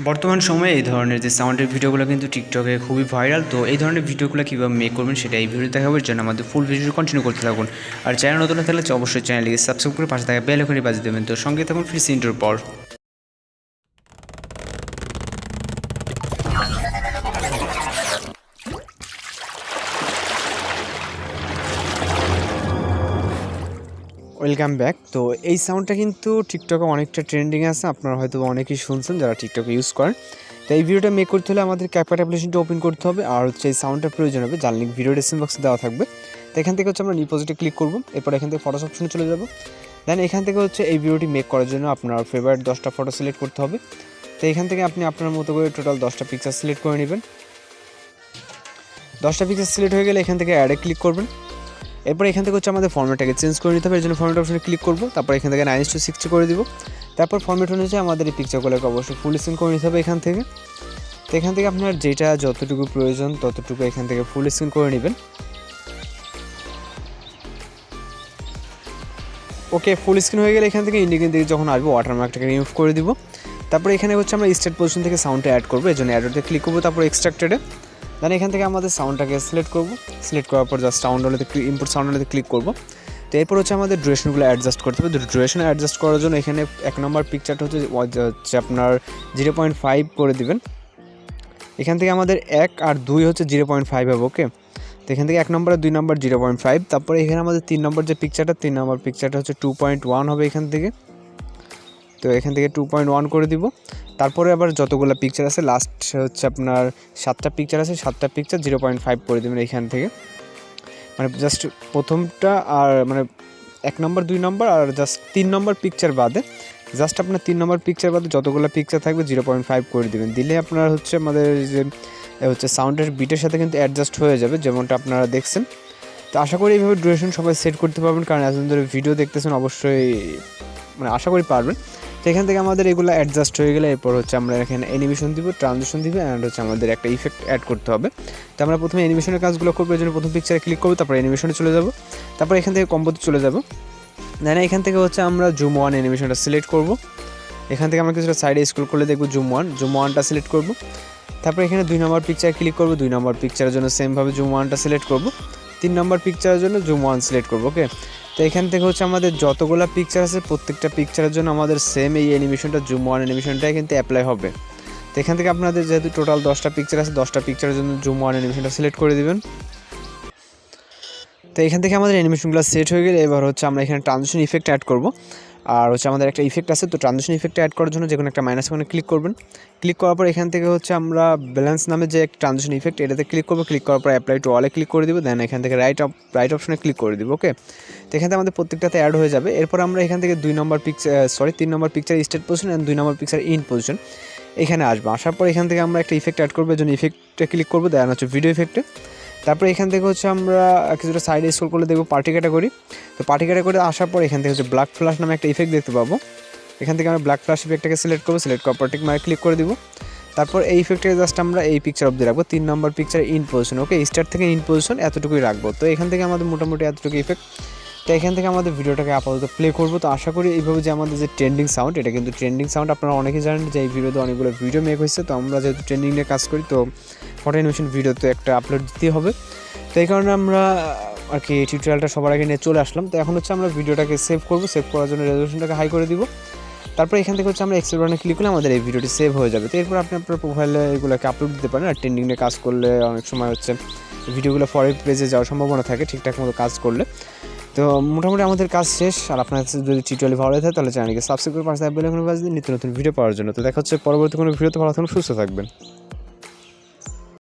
বর্তমান সময়ে এই ধরনের যে সাউন্ডের ভিডিওগুলো কিন্তু টিকটকে খুবই ভাইরাল। তো এই ধরনের ভিডিওগুলো কীভাবে মেক করবেন সেটা এই ভিডিও দেখাবার জন্য আমাদের ফুল ভিডিও কন্টিনিউ করতে থাকুন। আর চ্যানেল নতুন থাকলে অবশ্যই চ্যানেলটিকে সাবস্ক্রাইব করে পাশে থাকা বেল আইকনটি বাজিয়ে দেবেন। তো সঙ্গে থাকুন ফিরছি ইন্ট্রোর পর। Welcome back. তো এই সাউন্ডটা কিন্তু টিকটকে অনেকটা ট্রেন্ডিং আছে, আপনারা হয়তো অনেকেই শুনছেন যারা টিকটকে ইউজ করেন। তো এই ভিডিওটা মেক করতে হলে আমাদের ক্যাপকাট অ্যাপ্লিকেশনটা ওপেন করতে হবে, আর হচ্ছে এই সাউন্ডটা প্রয়োজন হবে, যার লিঙ্ক ভিডিও ডেসক্রিপশন বক্সে দেওয়া থাকবে। তো এখান থেকে হচ্ছে আমরা নিউ প্রজেক্টে ক্লিক করব, এরপর এখান থেকে ফটোস অপশনে চলে যাব। দেন এখান থেকে হচ্ছে এই ভিডিওটি মেক করার জন্য আপনার ফেভারিট 10টা ফটো সিলেক্ট করতে হবে। তো এখান থেকে আপনি আপনার মতো করে টোটাল 10টা পিকচার সিলেক্ট করে নেবেন। 10টা পিকচার সিলেক্ট হয়ে গেলে এখান থেকে অ্যাডে ক্লিক করবেন। এরপর এখান থেকে হচ্ছে আমাদের ফর্মেটটাকে চেঞ্জ করে নিতে হবে, এর জন্য ফর্মেট অপশনে ক্লিক করব। তারপর এখান থেকে 9:60 করে দিব। তারপর ফর্মেট অনুযায়ী আমাদের এই পিকচারগুলোকে অবশ্যই ফুল স্ক্রিন করে নিতে হবে এখান থেকে। তো এখান থেকে আপনার যেটা যতটুকু প্রয়োজন ততটুকু এখান থেকে ফুল স্ক্রিন করে নেবেন। ওকে, ফুল স্ক্রিন হয়ে গেলে এখান থেকে ইন্ডিকেট দিকে যখন আসবো ওয়াটারমার্কটাকে রিমুভ করে দিব। তারপর এখানে হচ্ছে আমরা স্টার্ট পজিশন থেকে সাউন্ডটা অ্যাড করবো, এর জন্য অ্যাডতে ক্লিক করবো। তারপর এক্সট্রাক্টেডে দেন এখান থেকে আমাদের সাউন্ডটাকে সিলেক্ট করবো। সিলেক্ট করার পর জাস্ট সাউন্ড হলে ইনপুট সাউন্ড হলে ক্লিক করবো। তো এরপর হচ্ছে আমাদের ডুরেশনগুলো অ্যাডজাস্ট করতে হবে। ডুরেশন অ্যাডজাস্ট করার জন্য এখানে 1 নম্বর পিকচারটা হচ্ছে আপনার 0.5 করে দিবেন। এখান থেকে আমাদের 1 আর 2 হচ্ছে 0.5 হবে। ওকে, তো এখান থেকে 1 নম্বর আর 2 নম্বর 0.5। তারপরে এখানে আমাদের 3 নম্বর যে পিকচারটা 3 নম্বর পিকচারটা হচ্ছে 2.1 হবে এখান থেকে। তো এখান থেকে 2.1 করে দিব। তারপরে আবার যতগুলো পিকচার আছে লাস্ট হচ্ছে আপনার 7টা পিকচার আছে, 7টা পিকচার 0.5 করে দেবেন এখান থেকে। মানে জাস্ট প্রথমটা আর মানে 1 নম্বর 2 নম্বর আর জাস্ট 3 নম্বর পিকচার বাদে জাস্ট আপনার 3 নম্বর পিকচার বাদে যতগুলো পিকচার থাকবে 0.5 করে দেবেন। দিলে আপনার হচ্ছে আমাদের যে হচ্ছে সাউন্ডের বিটের সাথে কিন্তু অ্যাডজাস্ট হয়ে যাবে, যেমনটা আপনারা দেখছেন। তো আশা করি এইভাবে ডিউরেশন সবাই সেট করতে পারবেন, কারণ এতদিন ধরে ভিডিও দেখতেছেন, অবশ্যই মানে আশা করি পারবেন। তো এখান থেকে আমাদের এগুলো অ্যাডজাস্ট হয়ে গেলে এরপর হচ্ছে আমরা এখানে অ্যানিমেশন দিব, ট্রানজিশন দিব, অ্যান্ড হচ্ছে আমাদের একটা ইফেক্ট অ্যাড করতে হবে। তো আমরা প্রথমে অ্যানিমেশনের কাজগুলো করবো, এর জন্য প্রথম পিকচারে ক্লিক করবো, তারপর অ্যানিমেশনে চলে যাব, তারপর এখান থেকে কম্বোতে চলে যাব। দেন এখান থেকে হচ্ছে আমরা জুম 1 অ্যানিমেশনটা সিলেক্ট করব। এখান থেকে আমরা কিছুটা সাইডে স্ক্রল করলে দেখবো জুম 1টা সিলেক্ট করব। তারপর এখানে 2 নম্বর পিকচার ক্লিক করব, 2 নম্বর পিকচারের জন্য সেমভাবে জুম 1টা সিলেক্ট করব। 3 নম্বর পিকচারের জন্য জুম 1 সিলেক্ট করব। ওকে, তো এখান থেকে হচ্ছে আমাদের যতগুলো পিকচার আছে প্রত্যেকটা পিকচারের জন্য আমাদের সেম এই অ্যানিমেশনটা জুম 1 অ্যানিমেশনটাই কিন্তু অ্যাপ্লাই হবে। তো এখান থেকে আপনাদের যেহেতু টোটাল 10টা পিকচার আছে, 10টা পিকচারের জন্য জুম 1 অ্যানিমেশনটা সিলেক্ট করে দিবেন। তো এখান থেকে আমাদের অ্যানিমেশনগুলো সেট হয়ে গেলে এবার হচ্ছে আমরা এখানে ট্রানজিশন ইফেক্ট অ্যাড করব। আর হচ্ছে আমাদের একটা ইফেক্ট আছে, তো ট্রানজিশন ইফেক্ট অ্যাড করার জন্য যে কোনো একটা মাইনাস ওখানে ক্লিক করবেন। ক্লিক করার পর এখান থেকে হচ্ছে আমরা ব্যালেন্স নামে যে একটা ট্রানজিশন ইফেক্ট এটাতে ক্লিক করবো। ক্লিক করার পর অ্যাপ্লাই টু অলে ক্লিক করে দিব। দেন এখান থেকে রাইট অপশনে ক্লিক করে দিব। ওকে, তো এখান থেকে আমাদের প্রত্যেকটাতে অ্যাড হয়ে যাবে। এরপর আমরা এখান থেকে 3 নম্বর পিকচার স্টার্ট পজিশন অ্যান্ড 2 নম্বর পিকচার ইন পজিশন এখানে আসবো। আসার পর এখান থেকে আমরা একটা ইফেক্ট অ্যাড করবো, এর জন্য ইফেক্টে ক্লিক করবো। দেন হচ্ছে ভিডিও ইফেক্টে। তারপর এখান থেকে হচ্ছে আমরা কিছুটা সাইডে স্ক্রল করলে দেখবো পার্টি ক্যাটাগরি। তো পার্টি ক্যাটাগরি আসার পর এখান থেকে হচ্ছে ব্ল্যাক ফ্ল্যাশ নামে একটা ইফেক্ট দেখতে পাবো। এখান থেকে আমরা ব্ল্যাক ফ্ল্যাশ ইফেক্টটাকে সিলেক্ট করবো। সিলেক্ট করার পর ক্লিক করে দিব। তারপর এই ইফেক্টটাকে জাস্ট আমরা এই পিকচার অবধি রাখবো, 3 নম্বর picture end position. Okay, start থেকে ইন পজিশন এতটুকুই রাখবো। তো এখান থেকে আমাদের মোটামুটি এতটুকু ইফেক্ট। তো এখান থেকে আমাদের ভিডিওটাকে আপাতত প্লে করবো। তো আশা করি এইভাবে যে আমাদের যে ট্রেন্ডিং সাউন্ড, এটা কিন্তু ট্রেন্ডিং সাউন্ড, আপনারা অনেকেই জানেন যে এই ভিডিওতে অনেকগুলো ভিডিও মেক হয়েছে। তো আমরা যেহেতু ট্রেন্ডিং নিয়ে কাজ করি, তো ফটো অ্যানিমেশন ভিডিওতে একটা আপলোড দিতে হবে। তো এই কারণে আমরা আর কি টিউটোরিয়ালটা সবার আগে নিয়ে চলে আসলাম। তো এখন হচ্ছে আমরা ভিডিওটাকে সেভ করবো। সেভ করার জন্য রেজলিউশনটাকে হাই করে দিব। তারপর এখান থেকে হচ্ছে আমরা এক্সপোর্ট বাটনে ক্লিক করলে আমাদের এই ভিডিওটি সেভ হয়ে যাবে। তো এরপর আপনি আপনার প্রোফাইলে এগুলোকে আপলোড দিতে পারেন। আর ট্রেন্ডিং নিয়ে কাজ করলে অনেক সময় হচ্ছে ভিডিওগুলো ফরওয়ার্ড পেজে যাওয়ার সম্ভাবনা থাকে ঠিকঠাক মতো কাজ করলে। তো মোটামুটি আমাদের কাজ শেষ। আর আপনার যদি টিউটোরিয়াল ভালো লাগে তাহলে চ্যানেলকে সাবস্ক্রাইব করে পাশে বেল আইকন বাজিয়ে দিন নিত্য নতুন ভিডিও পাওয়ার জন্য। তো দেখা হচ্ছে পরবর্তী কোনো ভিডিওতে। ভালো থাকুন, সুস্থ থাকবেন।